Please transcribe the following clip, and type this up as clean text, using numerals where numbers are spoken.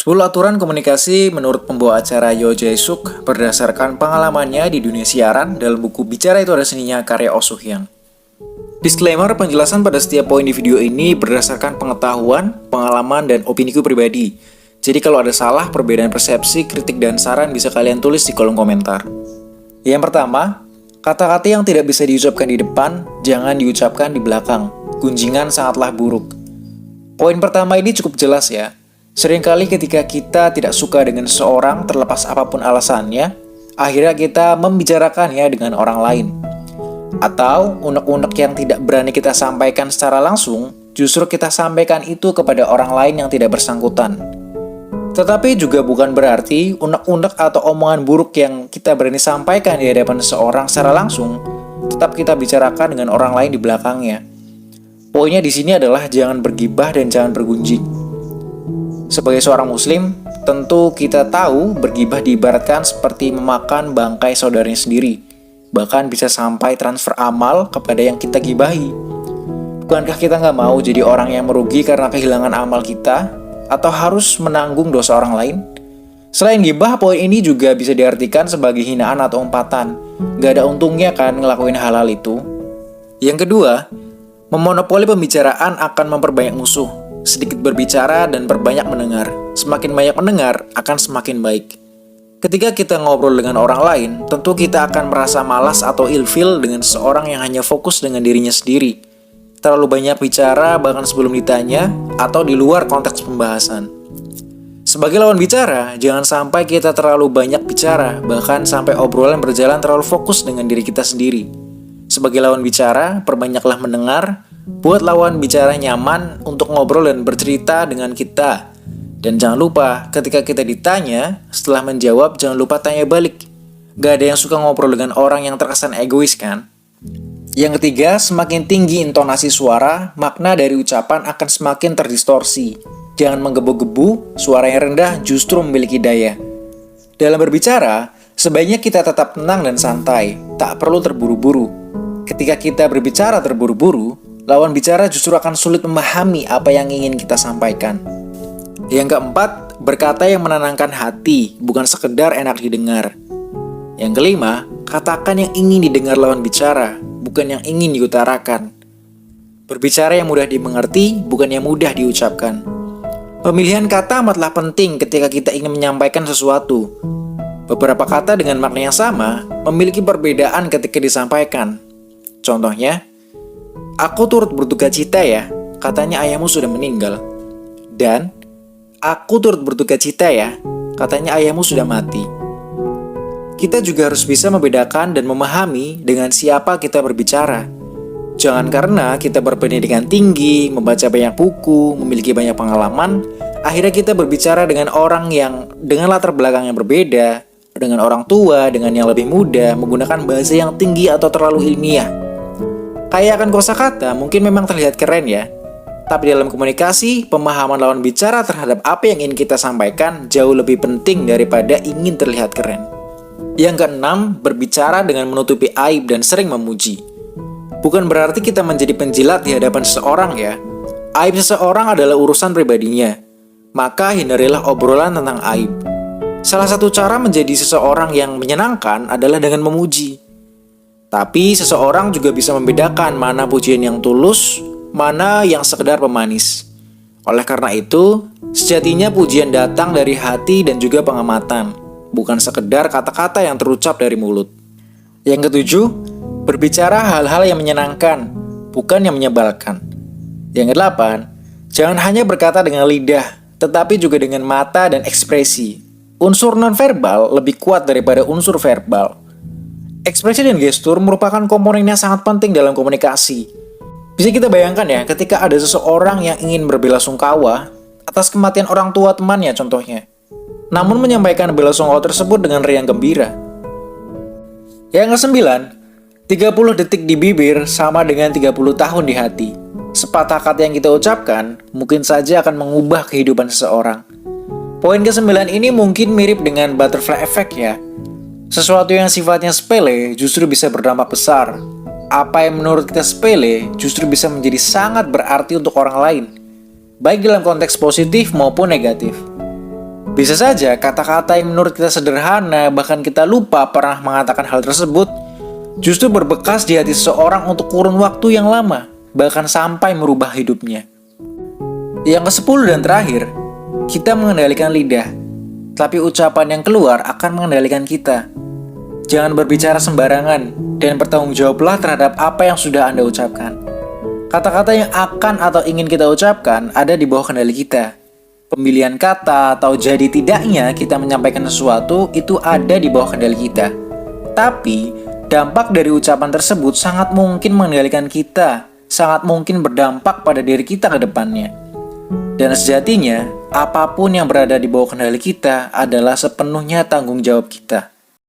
10 aturan komunikasi menurut pembawa acara Yo Jae-suk berdasarkan pengalamannya di dunia siaran dalam buku Bicara Itu Ada Seninya karya Oh Soo-hyang. Disclaimer, penjelasan pada setiap poin di video ini berdasarkan pengetahuan, pengalaman, dan opiniku pribadi. Jadi kalau ada salah, perbedaan persepsi, kritik, dan saran bisa kalian tulis di kolom komentar. Yang pertama, kata-kata yang tidak bisa diucapkan di depan, jangan diucapkan di belakang. Gunjingan sangatlah buruk. Poin pertama ini cukup jelas ya. Seringkali ketika kita tidak suka dengan seseorang terlepas apapun alasannya, akhirnya kita membicarakannya dengan orang lain. Atau unek-unek yang tidak berani kita sampaikan secara langsung, justru kita sampaikan itu kepada orang lain yang tidak bersangkutan. Tetapi juga bukan berarti unek-unek atau omongan buruk yang kita berani sampaikan di hadapan seseorang secara langsung, tetap kita bicarakan dengan orang lain di belakangnya. Poinnya di sini adalah jangan bergibah dan jangan bergunjing. Sebagai seorang muslim, tentu kita tahu bergibah diibaratkan seperti memakan bangkai saudaranya sendiri. Bahkan bisa sampai transfer amal kepada yang kita gibahi. Bukankah kita nggak mau jadi orang yang merugi karena kehilangan amal kita? Atau harus menanggung dosa orang lain? Selain gibah, poin ini juga bisa diartikan sebagai hinaan atau umpatan. Gak ada untungnya kan ngelakuin hal-hal itu. Yang kedua, memonopoli pembicaraan akan memperbanyak musuh. Sedikit berbicara dan berbanyak mendengar. Semakin banyak mendengar, akan semakin baik. Ketika kita ngobrol dengan orang lain, tentu kita akan merasa malas atau ilfil dengan seseorang yang hanya fokus dengan dirinya sendiri. Terlalu banyak bicara bahkan sebelum ditanya, atau di luar konteks pembahasan. Sebagai lawan bicara, jangan sampai kita terlalu banyak bicara, bahkan sampai obrolan berjalan terlalu fokus dengan diri kita sendiri. Sebagai lawan bicara, perbanyaklah mendengar, buat lawan bicara nyaman untuk ngobrol dan bercerita dengan kita. Dan jangan lupa, ketika kita ditanya, setelah menjawab jangan lupa tanya balik. Gak ada yang suka ngobrol dengan orang yang terkesan egois kan? Yang ketiga, semakin tinggi intonasi suara, makna dari ucapan akan semakin terdistorsi. Jangan menggebu-gebu, suara yang rendah justru memiliki daya. Dalam berbicara, sebaiknya kita tetap tenang dan santai, tak perlu terburu-buru. Ketika kita berbicara terburu-buru, lawan bicara justru akan sulit memahami apa yang ingin kita sampaikan. Yang keempat, berkata yang menenangkan hati, bukan sekedar enak didengar. Yang kelima, katakan yang ingin didengar lawan bicara, bukan yang ingin diutarakan. Berbicara yang mudah dimengerti, bukan yang mudah diucapkan. Pemilihan kata amatlah penting ketika kita ingin menyampaikan sesuatu. Beberapa kata dengan makna yang sama, memiliki perbedaan ketika disampaikan. Contohnya, aku turut berduka cita ya, katanya ayahmu sudah meninggal. Dan, aku turut berduka cita ya, katanya ayahmu sudah mati. Kita juga harus bisa membedakan dan memahami dengan siapa kita berbicara. Jangan karena kita berpendidikan tinggi, membaca banyak buku, memiliki banyak pengalaman, akhirnya kita berbicara dengan orang yang dengan latar belakang yang berbeda, dengan orang tua, dengan yang lebih muda, menggunakan bahasa yang tinggi atau terlalu ilmiah. Kaya akan kosakata mungkin memang terlihat keren ya, tapi dalam komunikasi, pemahaman lawan bicara terhadap apa yang ingin kita sampaikan jauh lebih penting daripada ingin terlihat keren. Yang keenam, berbicara dengan menutupi aib dan sering memuji. Bukan berarti kita menjadi penjilat di hadapan seseorang ya. Aib seseorang adalah urusan pribadinya. Maka hindarilah obrolan tentang aib. Salah satu cara menjadi seseorang yang menyenangkan adalah dengan memuji. Tapi seseorang juga bisa membedakan mana pujian yang tulus, mana yang sekedar pemanis. Oleh karena itu, sejatinya pujian datang dari hati dan juga pengamatan, bukan sekedar kata-kata yang terucap dari mulut. Yang ketujuh, berbicara hal-hal yang menyenangkan, bukan yang menyebalkan. Yang kedelapan, jangan hanya berkata dengan lidah, tetapi juga dengan mata dan ekspresi. Unsur nonverbal lebih kuat daripada unsur verbal. Ekspresi dan gestur merupakan komponen yang sangat penting dalam komunikasi. Bisa kita bayangkan ya, ketika ada seseorang yang ingin berbelasungkawa atas kematian orang tua temannya contohnya, namun menyampaikan belasungkawa tersebut dengan riang gembira. Yang kesembilan, 30 detik di bibir sama dengan 30 tahun di hati. Sepatah kata yang kita ucapkan mungkin saja akan mengubah kehidupan seseorang. Poin ke-9 ini mungkin mirip dengan butterfly effect ya. Sesuatu yang sifatnya sepele justru bisa berdampak besar. Apa yang menurut kita sepele justru bisa menjadi sangat berarti untuk orang lain, baik dalam konteks positif maupun negatif. Bisa saja kata-kata yang menurut kita sederhana, bahkan kita lupa pernah mengatakan hal tersebut, justru berbekas di hati seseorang untuk kurun waktu yang lama, bahkan sampai merubah hidupnya. Yang ke-10 dan terakhir, kita mengendalikan lidah, tapi ucapan yang keluar akan mengendalikan kita. Jangan berbicara sembarangan, dan bertanggung jawablah terhadap apa yang sudah Anda ucapkan. Kata-kata yang akan atau ingin kita ucapkan ada di bawah kendali kita. Pemilihan kata atau jadi tidaknya kita menyampaikan sesuatu itu ada di bawah kendali kita. Tapi, dampak dari ucapan tersebut sangat mungkin mengendalikan kita, sangat mungkin berdampak pada diri kita ke depannya. Dan sejatinya, apapun yang berada di bawah kendali kita adalah sepenuhnya tanggung jawab kita.